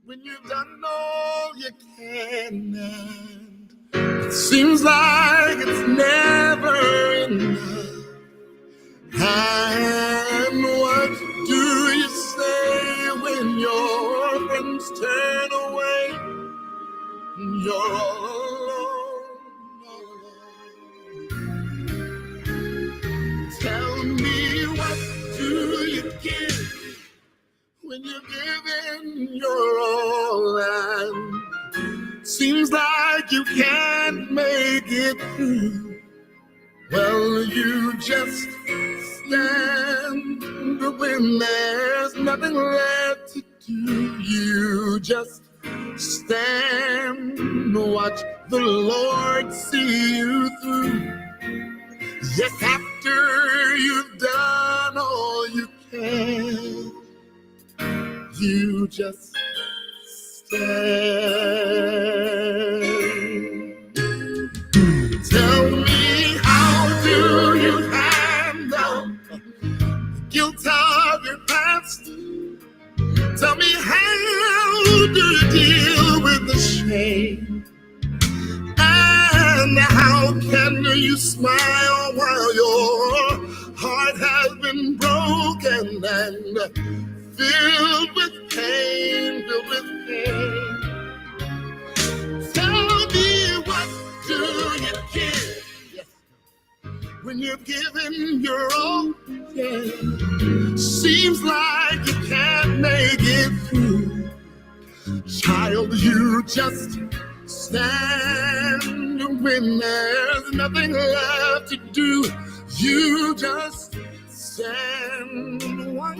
when you've done all you can, and it seems like it's never enough. And what do you say when your friends turn away and you're all alone, all alone? Tell me, what do you give when you're giving your all and seems like you can't make it through? Well, you just stand when there's nothing left to do. You just stand, watch the Lord see you through. Yes, after you've done all you can, you just stand. Tell me, how do you handle the guilt of your past? Tell me, how do you deal with the shame? And how can you smile while your heart has been broken and filled with pain, filled with pain? Tell me, what do you give when you've given your all? Yeah. Seems like you can't make it through. Child, you just stand when there's nothing left to do. You just stand, watch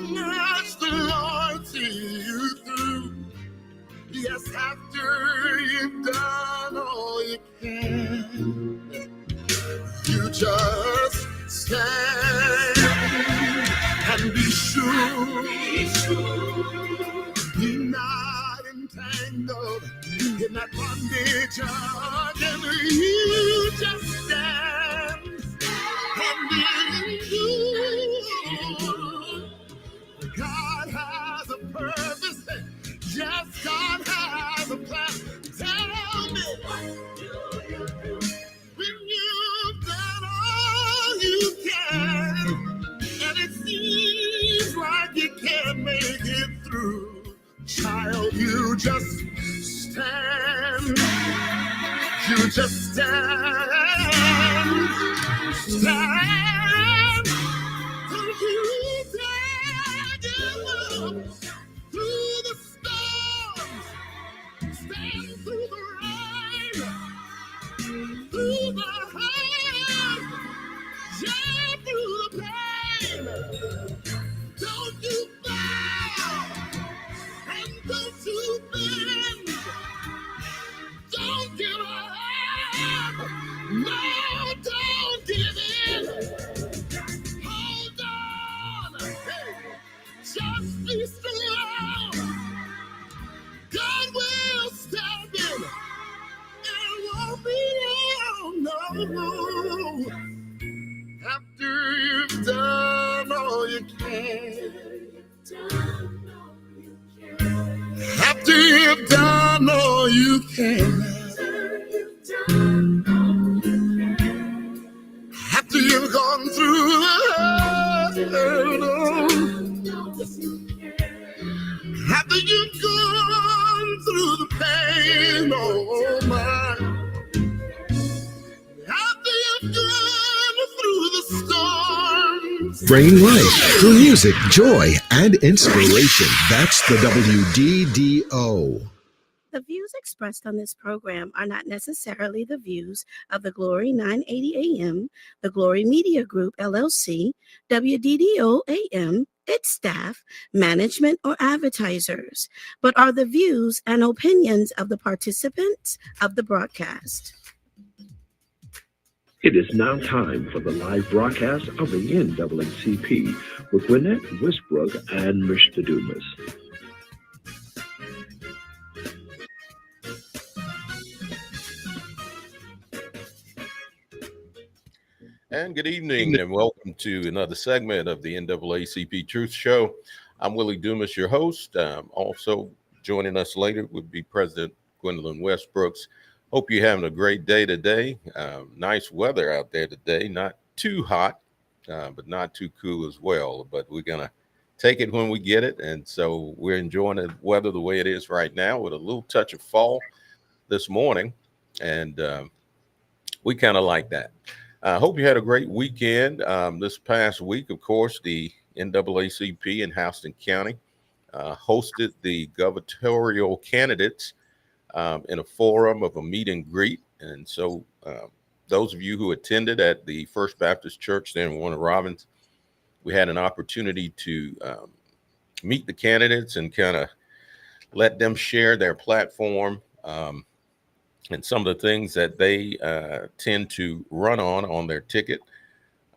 the Lord see you through. Yes, after you've done all you can, you just stand and be sure, you're not entangled in that bondage again. You just stand and be sure God has a purpose. Yes, God has a plan. Tell me, when you've done all you can, and it seems like you can't make it through, child, you just stand. You just stand. Stand. Till you stand through the storms, stand through the rain, through the hurt, yeah, through the pain. Don't you bow and don't you bend. Don't give up. No, don't give in. Hold on. Hey, just be strong. God will stand in. It won't be long, no. After you've done all you can. After you've done all you can. After you've gone through the hurt. After you've gone through the pain, oh my. After you've gone through the storms. Bringing life through music, joy, and inspiration. That's the WDDO. The views expressed on this program are not necessarily the views of the Glory 980 AM, the Glory Media Group, LLC, WDDO AM, its staff, management, or advertisers, but are the views and opinions of the participants of the broadcast. It is now time for the live broadcast of the NAACP with Gwenette, Westbrooks, and Mr. Dumas. And good evening, and welcome to another segment of the NAACP Truth Show. I'm Willie Dumas, your host. Also Joining us later would be President Gwendolyn Westbrooks. Hope you're having a great day today. Nice weather out there today. Not too hot, but not too cool as well. But we're going to take it when we get it. And so we're enjoying the weather the way it is right now with a little touch of fall this morning. And we kind of like that. I hope you had a great weekend. This past week, of course, the NAACP in Houston County hosted the gubernatorial candidates in a forum of a meet and greet. And so those of you who attended at the First Baptist Church there in Warner Robins, we had an opportunity to meet the candidates and kind of let them share their platform and some of the things that they tend to run on their ticket.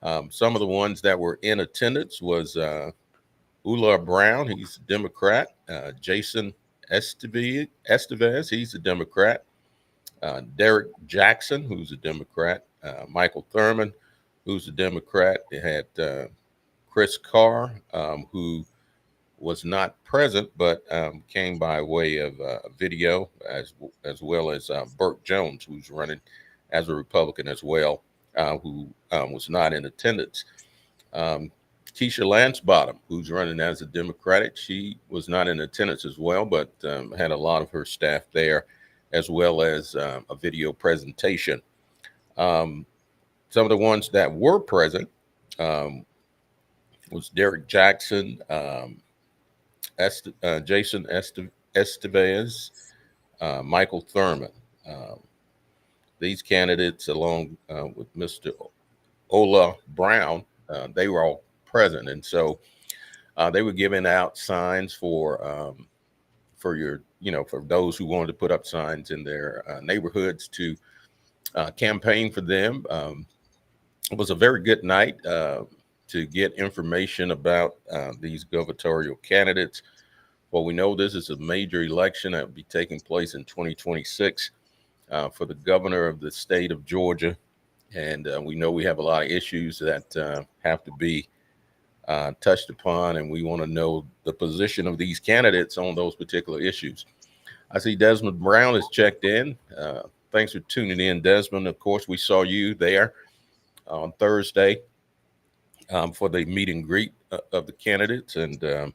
Some of the ones that were in attendance was Ula Brown, he's a Democrat. Jason Estevez, he's a Democrat. Derek Jackson, who's a Democrat. Michael Thurman, who's a Democrat. They had Chris Carr, who was not present, but came by way of video, as well as Burke Jones, who's running as a Republican as well, who was not in attendance. Keisha Lansbottom, who's running as a Democratic, she was not in attendance as well, but had a lot of her staff there, as well as a video presentation. Some of the ones that were present was Derek Jackson, Jason Estevez, Michael Thurman. These candidates, along with Mr. Ola Brown, they were all present, and so they were giving out signs for your, for those who wanted to put up signs in their neighborhoods to campaign for them. It was a very good night to get information about these gubernatorial candidates. Well, we know this is a major election that will be taking place in 2026 for the governor of the state of Georgia. And we know we have a lot of issues that have to be touched upon, and we want to know the position of these candidates on those particular issues. I see Desmond Brown has checked in. Thanks for tuning in, Desmond. Of course, we saw you there on Thursday for the meet and greet of the candidates, and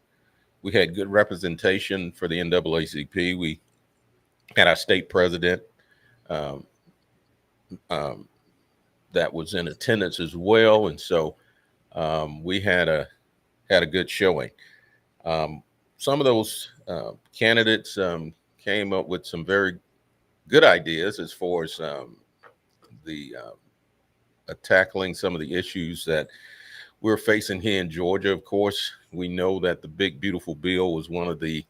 we had good representation for the NAACP. We had our state president that was in attendance as well, and so we had a good showing. Some of those candidates came up with some very good ideas as far as tackling some of the issues that we're facing here in Georgia. Of course, we know that the Big Beautiful Bill was one of the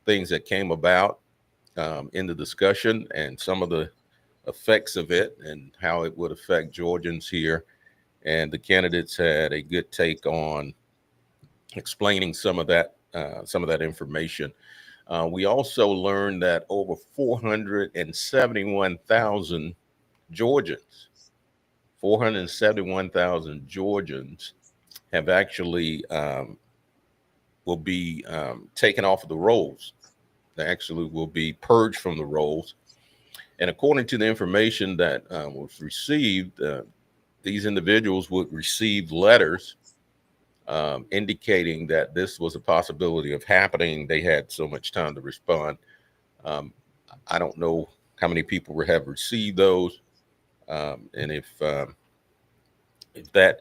things that came about in the discussion, and some of the effects of it and how it would affect Georgians here. And the candidates had a good take on explaining some of that information. We also learned that over 471,000 Georgians have actually will be taken off of the rolls. They actually will be purged from the rolls. And according to the information that was received, these individuals would receive letters indicating that this was a possibility of happening. They had so much time to respond. I don't know how many people have received those, and if that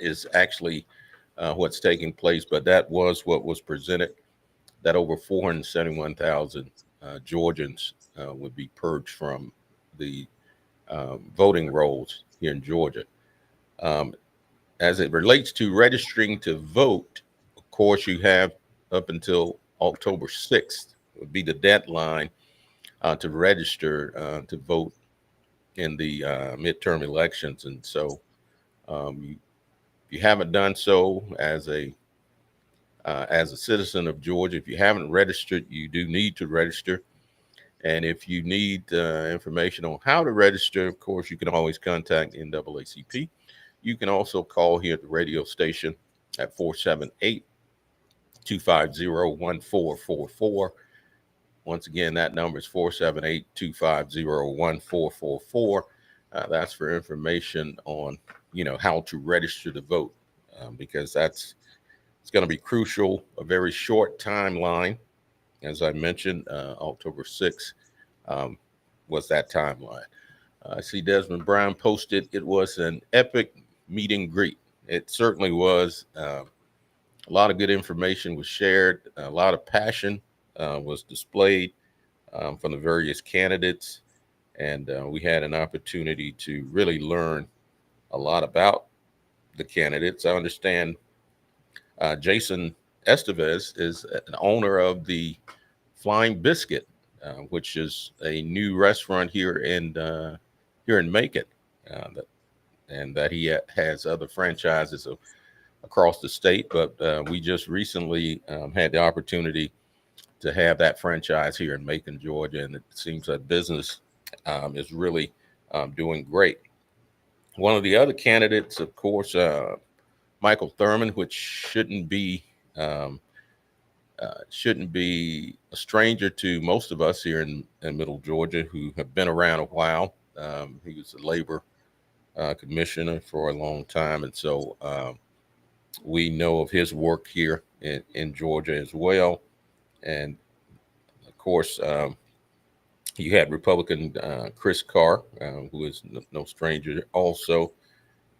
is actually what's taking place, but that was what was presented, that over 471,000 Georgians would be purged from the voting rolls here in Georgia. As it relates to registering to vote, of course, you have up until October 6th would be the deadline to register to vote in the midterm elections. And so if you haven't done so as a citizen of Georgia, if you haven't registered, you do need to register. And if you need information on how to register, of course, you can always contact NAACP. You can also call here at the radio station at 478-250-1444. Once again, that number is 478-250-1444. That's for information on, how to register to vote, because it's going to be crucial. A very short timeline, as I mentioned, October 6th was that timeline. I see Desmond Brown posted, it was an epic meet and greet. It certainly was. A lot of good information was shared. A lot of passion was displayed from the various candidates. And we had an opportunity to really learn a lot about the candidates. I understand Jason Estevez is an owner of the Flying Biscuit, which is a new restaurant here in Macon, and that he has other franchises across the state. But we just recently had the opportunity to have that franchise here in Macon, Georgia, and it seems that business is really doing great. One of the other candidates, of course, Michael Thurman, which shouldn't be a stranger to most of us here in Middle Georgia who have been around a while. He was a labor commissioner for a long time, and so we know of his work here in Georgia as well. And of course, you had Republican Chris Carr, who is no stranger also,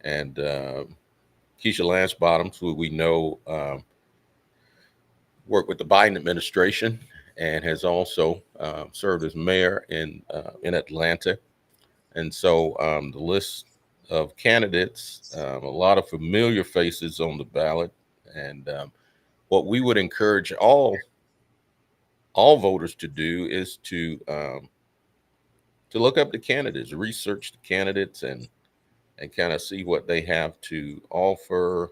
and Keisha Lance Bottoms, who we know worked with the Biden administration and has also served as mayor in Atlanta. And so the list of candidates, a lot of familiar faces on the ballot, and what we would encourage all voters to do is to look up the candidates, research the candidates, and kind of see what they have to offer.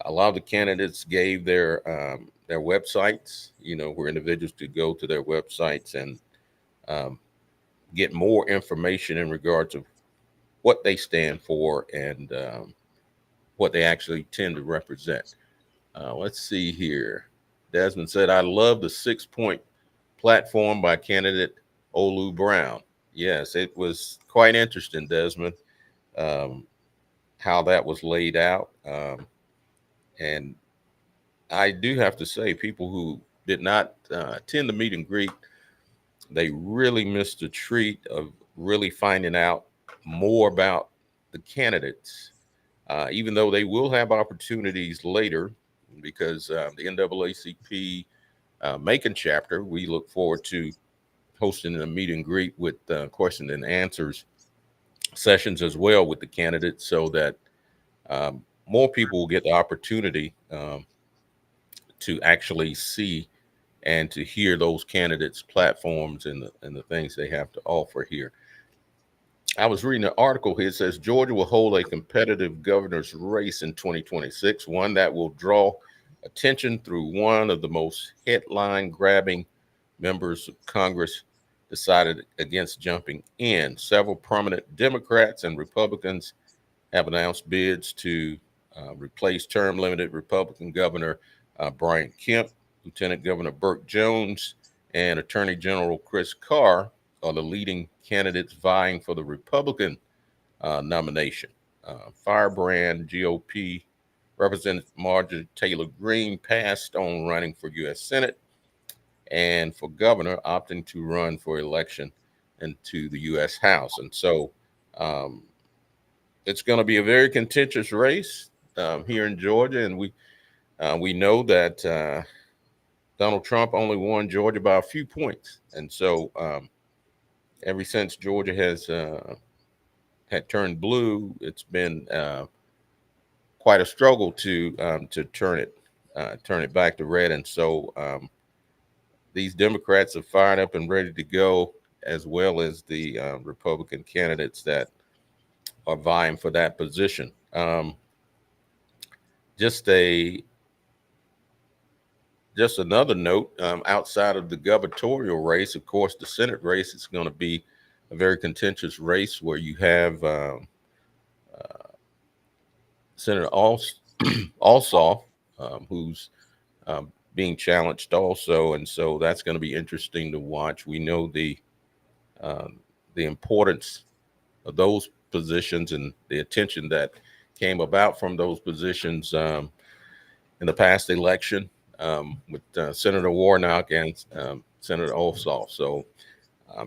A lot of the candidates gave their websites, where individuals could go to their websites and get more information in regards of what they stand for and what they actually tend to represent. Let's see here. Desmond said, I love the 6-point platform by candidate Olu Brown. Yes, it was quite interesting, Desmond, how that was laid out. And I do have to say, people who did not attend the meet and greet, they really missed the treat of really finding out more about the candidates, even though they will have opportunities later, because the NAACP Macon chapter, we look forward to hosting a meet and greet with question and answers sessions as well with the candidates, so that more people will get the opportunity to actually see and to hear those candidates' platforms and the things they have to offer here. I was reading an article here. It says Georgia will hold a competitive governor's race in 2026, one that will draw attention through one of the most headline-grabbing members of Congress decided against jumping in. Several prominent Democrats and Republicans have announced bids to replace term-limited Republican Governor Brian Kemp. Lieutenant Governor Burke Jones and Attorney General Chris Carr are the leading candidates vying for the Republican nomination. Firebrand GOP Representative Marjorie Taylor Greene passed on running for U.S. Senate, and for governor, opting to run for election into the U.S. House. And so it's going to be a very contentious race here in Georgia, and we know that Donald Trump only won Georgia by a few points. And so ever since Georgia has had turned blue, it's been quite a struggle to turn it back to red. And so these Democrats are fired up and ready to go, as well as the Republican candidates that are vying for that position. Just another note, outside of the gubernatorial race, of course, the Senate race is going to be a very contentious race where you have Senator Alsop, who's being challenged also, and so that's going to be interesting to watch. We know the importance of those positions and the attention that came about from those positions in the past election with Senator Warnock and Senator Ossoff. So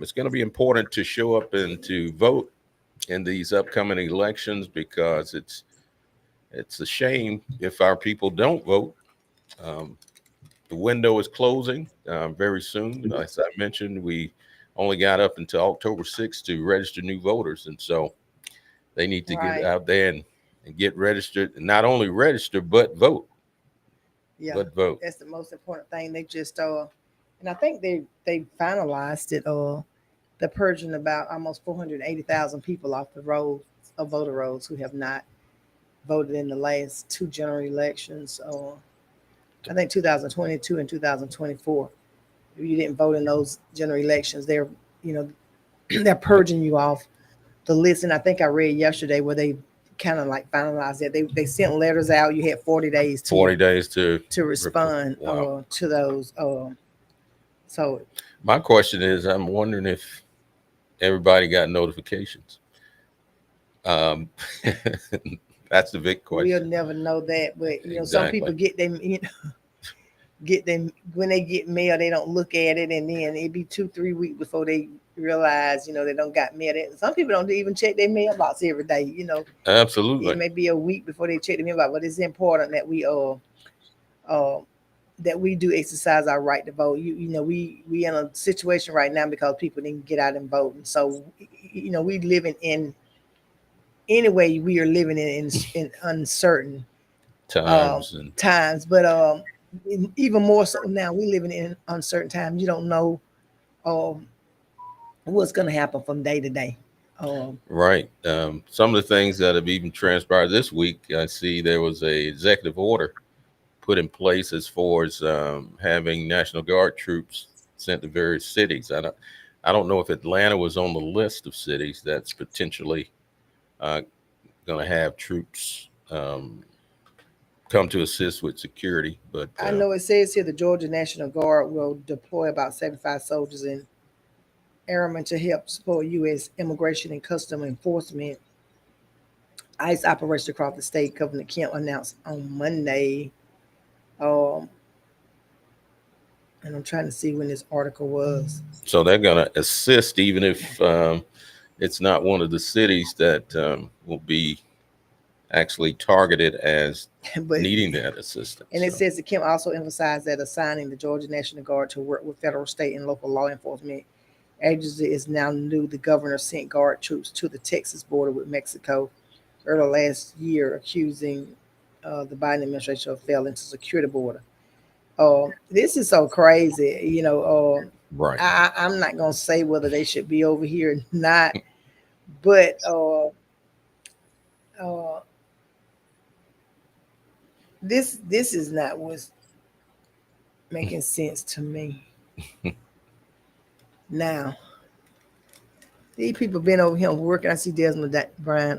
it's going to be important to show up and to vote in these upcoming elections, because it's a shame if our people don't vote. The window is closing very soon. As I mentioned, we only got up until October 6th to register new voters, and so they need to get out there and get registered, and not only register but vote. Yeah, but vote. That's the most important thing. They just and I think they finalized it. The purging about almost 480,000 people off the rolls of voter rolls who have not voted in the last two general elections. I think 2022 and 2024. If you didn't vote in those general elections, they're they're purging you off the list. And I think I read yesterday where they kind of like finalized that. They sent letters out. You had 40 days to respond to those. So my question is, I'm wondering if everybody got notifications. That's the big question. We'll never know that, but Exactly. Some people get them, get them when they get mail, they don't look at it, and then it'd be 2-3 weeks before they realize, they don't got mail. Some people don't even check their mailbox every day. Absolutely. It may be a week before they check the mailbox, but it's important that we do exercise our right to vote. We in a situation right now because people didn't get out and vote, and so we living in anyway. We are living in uncertain times, but even more so now, we living in uncertain times. You don't know what's going to happen from day to day. Right. Some of the things that have even transpired this week, I see there was a executive order put in place as far as having National Guard troops sent to various cities. I don't know if Atlanta was on the list of cities that's potentially going to have troops come to assist with security, but I know it says here the Georgia National Guard will deploy about 75 soldiers and airmen to help support U.S. immigration and custom enforcement. ICE operations across the state, Governor Kemp announced on Monday. And I'm trying to see when this article was. So they're going to assist, even if it's not one of the cities that will be actually targeted as needing that assistance. And it says that Kemp also emphasized that assigning the Georgia National Guard to work with federal, state, and local law enforcement agency is now new. The governor sent Guard troops to the Texas border with Mexico early last year, accusing the Biden administration of failing to secure the border. This is so crazy, Right. I'm not gonna say whether they should be over here or not, but this is not what's making sense to me. Now, these people been over here working. I see Desmond Brian.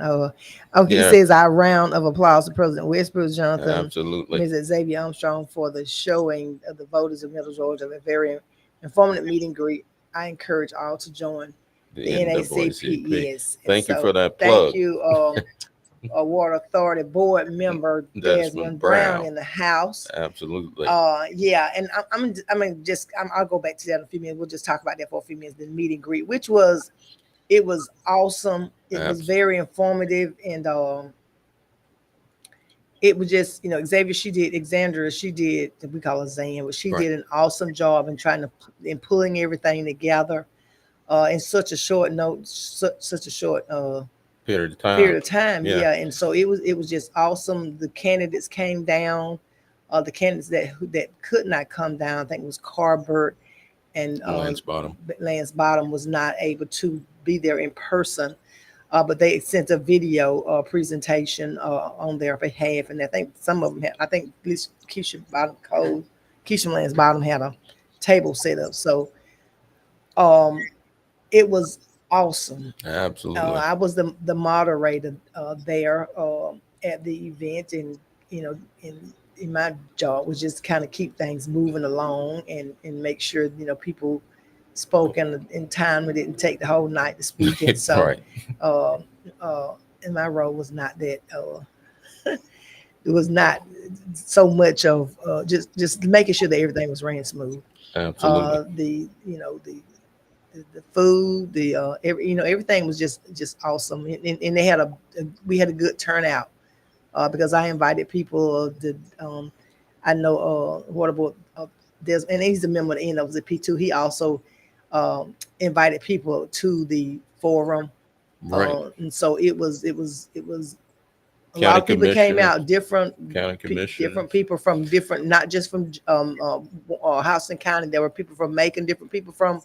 He says our round of applause to President Westbrooks, Jonathan, absolutely, Mrs. Xavier Armstrong for the showing of the voters of Middle Georgia, a very informative meet and greet. I encourage all to join the NAACP. Yes, thank you for that plug. Thank you, Water Authority Board member Desmond Brown in the house. Absolutely. And I'll go back to that in a few minutes. We'll just talk about that for a few minutes. The meet and greet, which was awesome. It was very informative, and it was just, Xavier, she did, we call her Zan, but she did an awesome job in pulling everything together in such a short period of time. Yeah. And so it was just awesome. The candidates came down, the candidates that could not come down, I think it was Carbert and Lance Bottom was not able to be there in person. But they sent a video presentation on their behalf, and I think some of them had. I think at least Keisha Lance Bottom had a table set up. So, it was awesome. Absolutely. I was the moderator there at the event, and in my job was just kind of keep things moving along and make sure, people spoke in time. We didn't take the whole night to speak. And so, Right. uh, and my role was not that, it was not so much of just making sure that everything was ran smooth. Absolutely. The food, everything was just awesome. And they had we had a good turnout because I invited people. I know what about there's, and he's a member of the NAACP. He also invited people to the forum, Right. and so it was a County lot of people came commissioners, out, different county commissioners. different people from different, not just from Houston County. There were people from Macon, different people from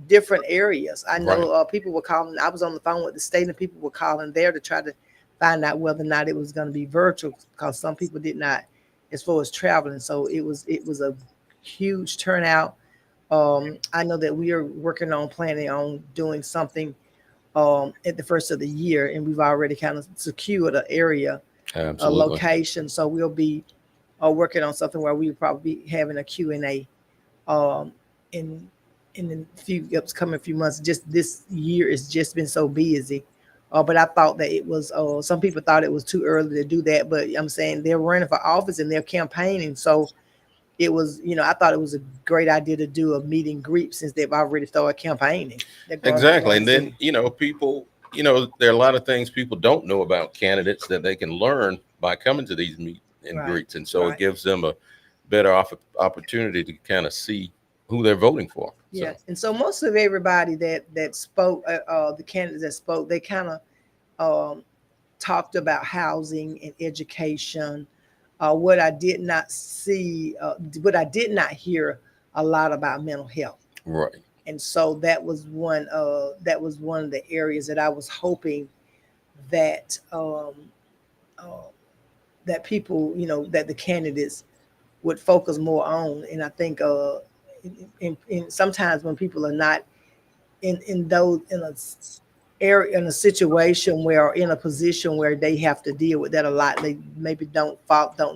different areas. I know people were calling. I was on the phone with the state, and people were calling there to try to find out whether or not it was going to be virtual, because some people did not, as far as traveling. So it was a huge turnout. I know that we are working on planning on doing something at the first of the year, and we've already kind of secured an area, a location. So we'll be working on something where we'll probably be having a Q&A in the upcoming few months. Just this year has just been so busy. But I thought that it was, some people thought it was too early to do that, but I'm saying they're running for office and they're campaigning. So it was, I thought it was a great idea to do a meet and greet since they've already started campaigning. Exactly. And then, people, there are a lot of things people don't know about candidates that they can learn by coming to these meet and greets. And so it gives them a better opportunity to kind of see who they're voting for. Yeah. So. And so most of everybody that spoke, the candidates that spoke, they kind of talked about housing and education. What I did not see, what I did not hear a lot about mental health. Right. And so that was one of the areas that I was hoping that that people, that the candidates would focus more on. And I think in sometimes when people are not in a situation where, in a position where they have to deal with that a lot, they maybe don't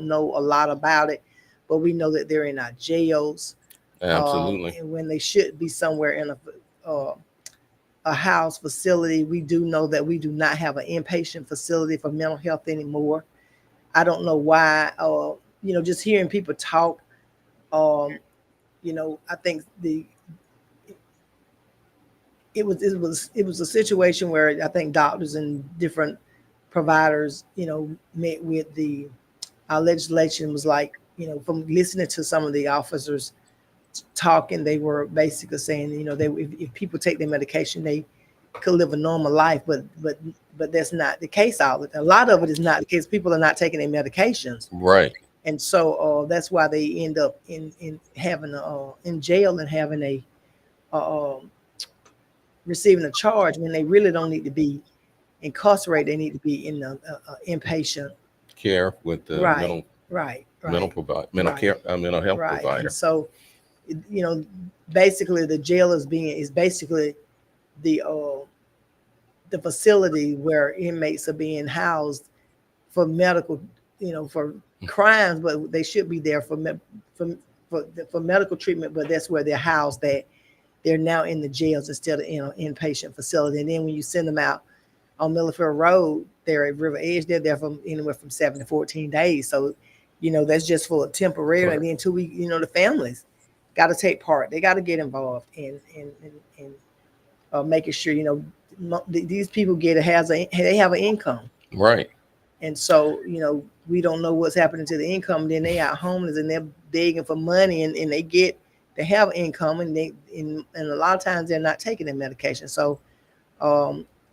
know a lot about it, but we know that they're in our jails. Absolutely. And when they should be somewhere in a house facility, we do know that we do not have an inpatient facility for mental health anymore. I don't know why. Just hearing people talk, I think it was a situation where I think doctors and different providers, met with our legislation was like, from listening to some of the officers talking, they were basically saying, if people take their medication, they could live a normal life, but that's not the case. A lot of it is not the case. People are not taking their medications. Right. And so that's why they end up in having in jail and having receiving a charge when they really don't need to be incarcerated. They need to be in the inpatient care with the mental health provider. And so, basically the jail is basically the facility where inmates are being housed for medical, for crimes, but they should be there for medical treatment. But that's where they're housed. They're now in the jails instead of in an inpatient facility. And then when you send them out on Millerfield Road, they're at River Edge. They're there from anywhere from 7 to 14 days. So, that's just for temporary. Right. And then until the families got to take part. They got to get involved in making sure, these people they have an income. Right. And so, we don't know what's happening to the income. Then they are homeless and they're begging for money and they have income and and a lot of times they're not taking their medication. So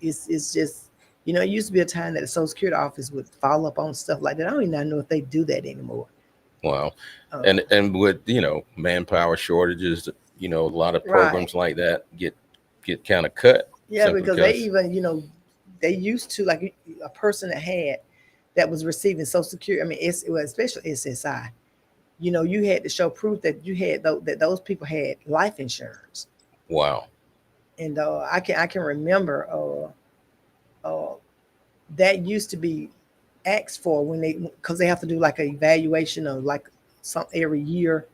it's just, it used to be a time that the Social Security office would follow up on stuff like that. I don't even know if they do that anymore. Wow. And with, manpower shortages, a lot of programs like that get kind of cut. Yeah, because they even, they used to, like a person that was receiving Social Security, especially SSI, you had to show proof that you had that those people had life insurance. Wow. And I can remember that used to be asked for when because they have to do like an evaluation of like some every year,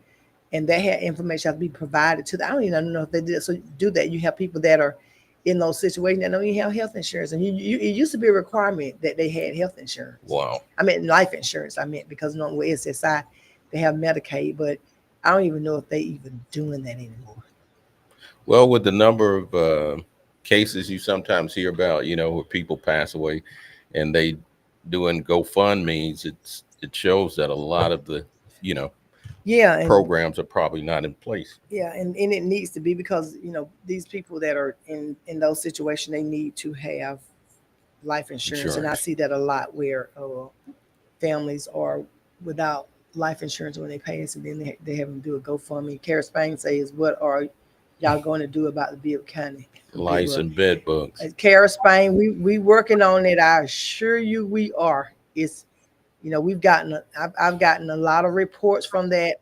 and that had information have to be provided to them. I don't even know if they did so do that. You have people that are in those situations that don't even have health insurance, and it used to be a requirement that they had health insurance. Wow. I meant life insurance. I meant because no with SSI they have Medicaid, but I don't even know if they even doing that anymore. Well, with the number of cases you sometimes hear about, where people pass away and they doing GoFundMe's, it shows that a lot of the, programs are probably not in place. Yeah, and it needs to be because these people that are in those situations, they need to have life insurance. And I see that a lot where families are without life insurance when they pay us, and then they have them do a GoFundMe. Kara Spain says, "What are y'all going to do about the Bibb County lice and bed bugs?" Kara Spain, we working on it. I assure you, we are. It's I've gotten a lot of reports from that.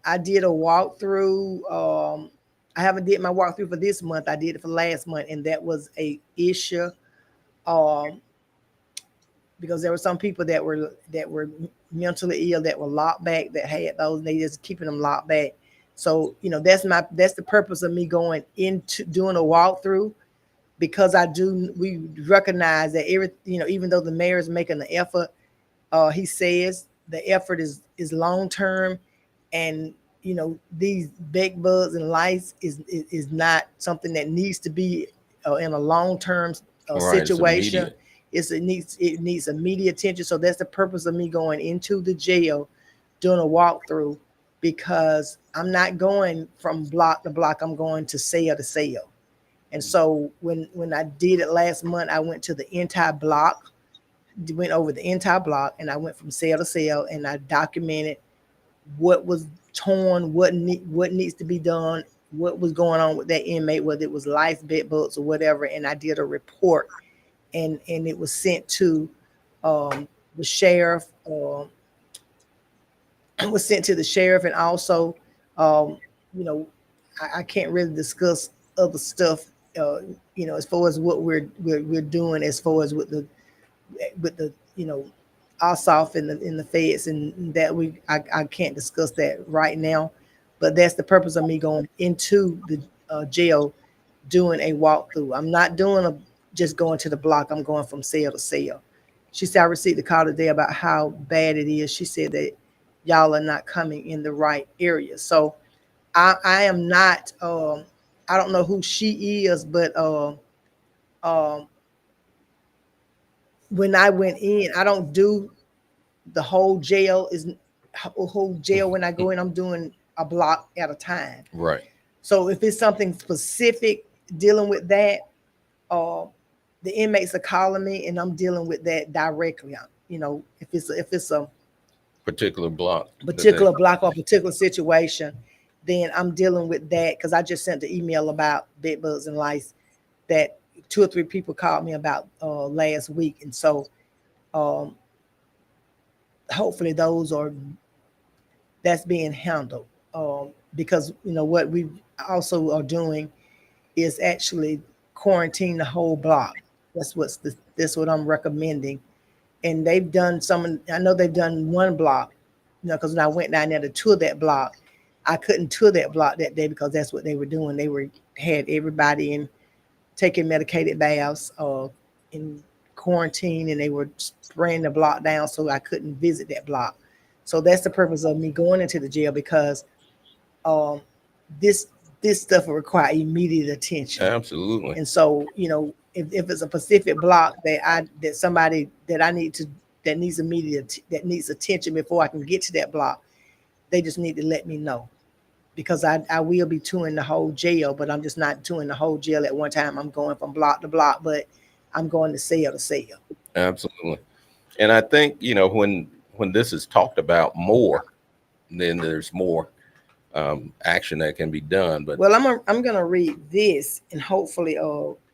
I did a walkthrough. I haven't did my walkthrough for this month. I did it for last month, and that was a issue. Because there were some people that were mentally ill that were locked back that had those. And they just keeping them locked back. So that's the purpose of me going into doing a walkthrough, because we recognize that even though the mayor is making the effort, he says the effort is long term, and these bed bugs and lice is not something that needs to be in a long term situation. It needs immediate attention. So that's the purpose of me going into the jail, doing a walkthrough, because I'm not going from block to block. I'm going to cell to cell. And so when I did it last month, I went to the entire block, went over the entire block, and I went from cell to cell, and I documented what was torn, what needs to be done, what was going on with that inmate, whether it was lice, bed bugs, or whatever. And I did a report, and it was sent to the sheriff. It was sent to the sheriff, and also, I can't really discuss other stuff, as far as what we're doing, as far as with the OSOF in the feds, and that I can't discuss that right now. But that's the purpose of me going into the jail, doing a walkthrough. I'm not doing just going to the block. I'm going from cell to cell. She said, I received a call today about how bad it is. She said that y'all are not coming in the right area. So I am not, I don't know who she is, but when I went in, I don't do the whole jail when I go in. I'm doing a block at a time. Right. So if it's something specific dealing with that, the inmates are calling me, and I'm dealing with that directly. If it's a particular block or particular situation, then I'm dealing with that, because I just sent the email about bed bugs and lice that 2 or 3 people called me about last week. And so hopefully that's being handled, because what we also are doing is actually quarantine the whole block. That's what I'm recommending. And they've done I know they've done one block, because when I went down there to tour that block, I couldn't tour that block that day because that's what they were doing. They had everybody in taking medicated baths in quarantine, and they were spraying the block down, so I couldn't visit that block. So that's the purpose of me going into the jail, because this stuff will require immediate attention. Absolutely. And so, if it's a specific block that needs attention before I can get to that block, they just need to let me know, because I will be touring the whole jail, but I'm just not touring the whole jail at one time. I'm going from block to block, but I'm going to cell to cell. Absolutely. And I think, when this is talked about more, then there's more action that can be done. But I'm gonna read this, and hopefully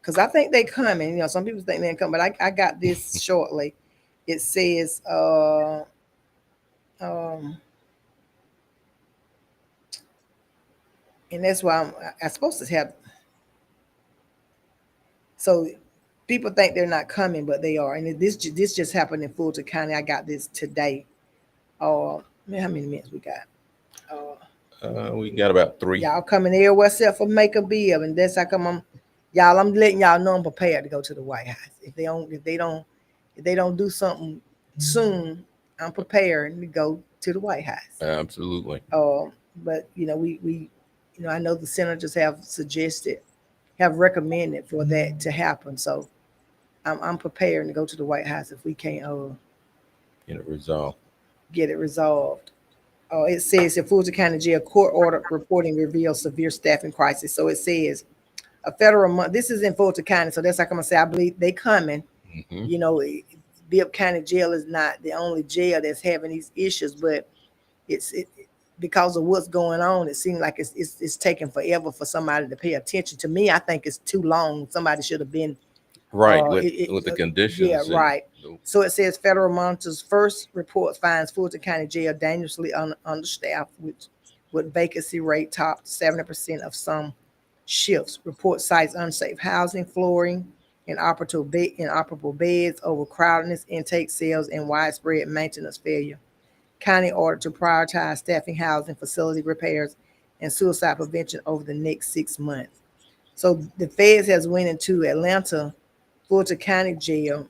because I think they coming. Some people think they're coming, but I got this shortly. It says and that's why I'm supposed to have. So people think they're not coming, but they are. And this just happened in Fulton County. I got this today. How many minutes we got? We got about 3. Y'all coming everywhere except for make a bill, and that's how come I'm letting y'all know I'm prepared to go to the White House. If they don't do something soon, I'm prepared to go to the White House. Absolutely. But we I know the senators have recommended for that to happen. So I'm prepared to go to the White House if we can't get it resolved. It says in Fulton County Jail, court order reporting reveals severe staffing crisis. So it says a federal month. This is in Fulton County, so that's like I'm gonna say. I believe they coming. Mm-hmm. Bibb County Jail is not the only jail that's having these issues, but it's because of what's going on. It seems like it's taking forever for somebody to pay attention. To me, I think it's too long. Somebody should have been right with the conditions. Yeah, right. So it says federal monitors first report finds Fulton County Jail dangerously understaffed, with vacancy rate topped 70% of some shifts. Report cites unsafe housing, flooring, inoperable beds, overcrowdedness, intake cells, and widespread maintenance failure. County ordered to prioritize staffing, housing, facility repairs, and suicide prevention over the next 6 months. So the feds has went into Atlanta, Fulton County Jail,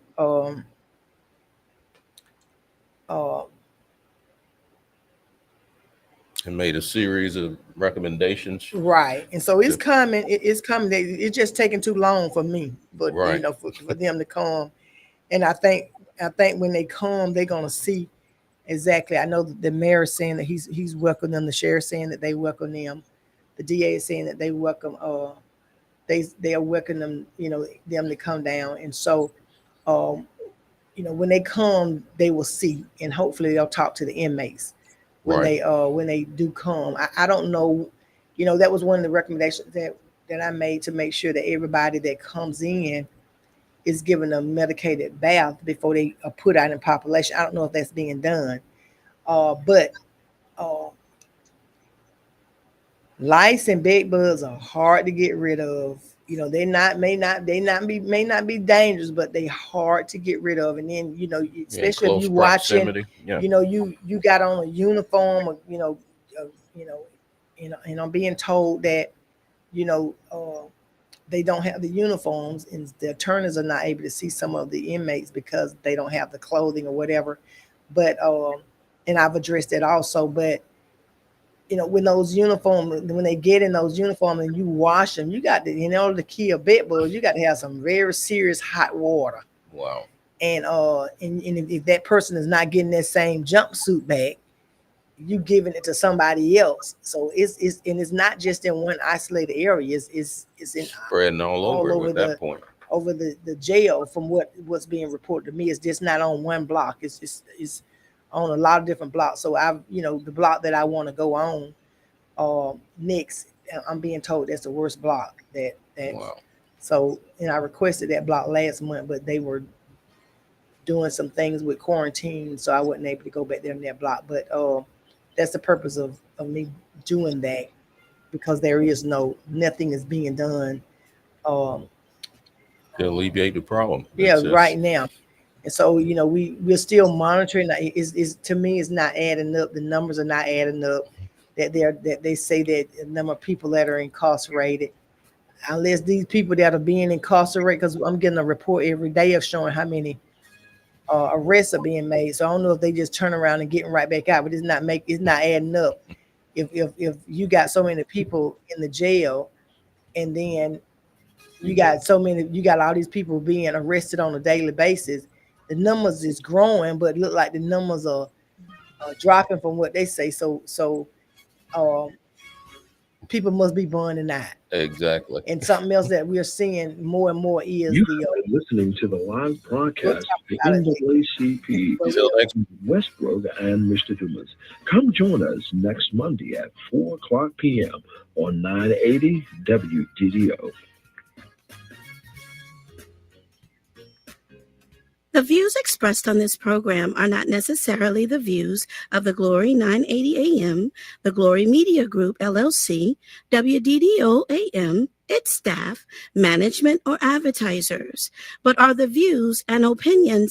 and made a series of recommendations. Right, and so it's coming. It's coming. It's just taking too long for me, but right. For them to come, and I think when they come, they're gonna see exactly. I know that the mayor is saying that he's welcoming them. The sheriff saying that they welcome them. The DA is saying that they welcome. They are welcoming them. Them to come down, and so, when they come, they will see, and hopefully they'll talk to the inmates when they do come. I don't know. That was one of the recommendations that I made, to make sure that everybody that comes in is given a medicated bath before they are put out in population. I don't know if that's being done. But lice and bed bugs are hard to get rid of. They may not be dangerous, but they hard to get rid of. And then, especially if you watching, you got on a uniform, and I'm being told that, they don't have the uniforms, and the attorneys are not able to see some of the inmates because they don't have the clothing or whatever. But, and I've addressed that also, but when those uniforms, when they get in those uniforms and you wash them, you got to, in order to kill bed bugs, you got to have some very serious hot water. Wow. And if that person is not getting that same jumpsuit back, you giving it to somebody else. So it's not just in one isolated area. It's in spreading all over at that point. Over the jail, from what's being reported to me, it's just not on one block. It's on a lot of different blocks. So the block that I want to go on next, I'm being told that's the worst block. Wow. So, I requested that block last month, but they were doing some things with quarantine, so I wasn't able to go back there in that block. But that's the purpose of me doing that, because there is nothing is being done to alleviate the problem. Right now. And so, we're still monitoring. Is to me, it's not adding up. The numbers are not adding up. That they say that the number of people that are incarcerated, unless these people that are being incarcerated, because I'm getting a report every day of showing how many arrests are being made. So I don't know if they just turn around and getting right back out, but it's not adding up. If you got so many people in the jail, and then you got all these people being arrested on a daily basis, the numbers is growing, but look like the numbers are dropping from what they say. So people must be burning out. Exactly. And something else that we're seeing more and more is listening to the live broadcast of the NAACP Westbrooks and Mr. Dumas. Come join us next Monday at 4:00 p.m. on 980 WDDO. The views expressed on this program are not necessarily the views of the Glory 980 AM, the Glory Media Group, LLC, WDDO AM, its staff, management, or advertisers, but are the views and opinions